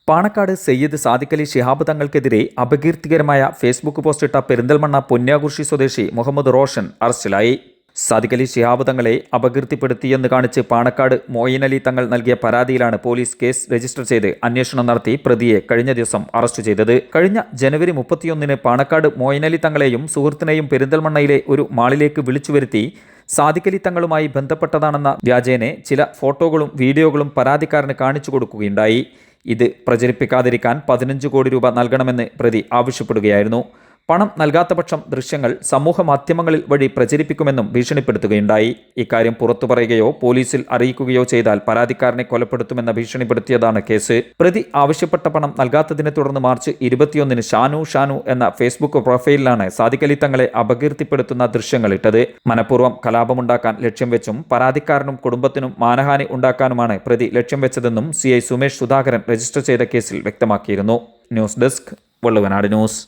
Panakkad Sayyid Sadiq Ali Shihab തങ്ങൾക്കെതിരെ അപകീർത്തികരമായ Facebook പോസ്റ്റിട്ട Perinthalmanna പൊന്യാകുർശി സ്വദേശി മുഹമ്മദ് റോഷൻ അറസ്റ്റിലായി. സാദിഖ് അലി ശിഹാബ് തങ്ങളെ അപകീർത്തിപ്പെടുത്തിയെന്ന് കാണിച്ച് പാണക്കാട് മോയിൻ അലി തങ്ങൾ നൽകിയ പരാതിയിലാണ് പോലീസ് കേസ് രജിസ്റ്റർ ചെയ്ത് അന്വേഷണം നടത്തി പ്രതിയെ കഴിഞ്ഞ ദിവസം അറസ്റ്റ് ചെയ്തത്. കഴിഞ്ഞ ജനുവരി 31-ന് പാണക്കാട് മോയിൻ അലി തങ്ങളെയും സുഹൃത്തിനെയും പെരിന്തൽമണ്ണയിലെ ഒരു മാളിലേക്ക് വിളിച്ചുവരുത്തി സാദിഖ് അലി തങ്ങളുമായി ബന്ധപ്പെട്ടതാണെന്ന വ്യാജേന ചില ഫോട്ടോകളും വീഡിയോകളും പരാതിക്കാരന് കാണിച്ചു കൊടുക്കുകയുണ്ടായി. ഇത് പ്രചരിപ്പിക്കാതിരിക്കാൻ 15 കോടി രൂപ നൽകണമെന്ന് പ്രതി ആവശ്യപ്പെടുകയായിരുന്നു. പണം നൽകാത്ത പക്ഷം ദൃശ്യങ്ങൾ സമൂഹ മാധ്യമങ്ങളിൽ വഴി പ്രചരിപ്പിക്കുമെന്നും ഭീഷണിപ്പെടുത്തുകയുണ്ടായി. ഇക്കാര്യം പുറത്തു പറയുകയോ പോലീസിൽ അറിയിക്കുകയോ ചെയ്താൽ പരാതിക്കാരനെ കൊലപ്പെടുത്തുമെന്ന ഭീഷണിപ്പെടുത്തിയതാണ് കേസ്. പ്രതി ആവശ്യപ്പെട്ട പണം നൽകാത്തതിനെ തുടർന്ന് മാർച്ച് 21-ന് ഷാനു എന്ന ഫേസ്ബുക്ക് പ്രൊഫൈലിലാണ് സാദിഖ് അലി തങ്ങളെ അപകീർത്തിപ്പെടുത്തുന്ന ദൃശ്യങ്ങൾ ഇട്ടത്. മനഃപൂർവ്വം കലാപമുണ്ടാക്കാൻ ലക്ഷ്യം വെച്ചും പരാതിക്കാരനും കുടുംബത്തിനും മാനഹാനി ഉണ്ടാക്കാനുമാണ് പ്രതി ലക്ഷ്യം വെച്ചതെന്നും CI സുമേഷ് സുധാകരൻ രജിസ്റ്റർ ചെയ്ത കേസിൽ വ്യക്തമാക്കിയിരുന്നു. News desk Valluvanad news.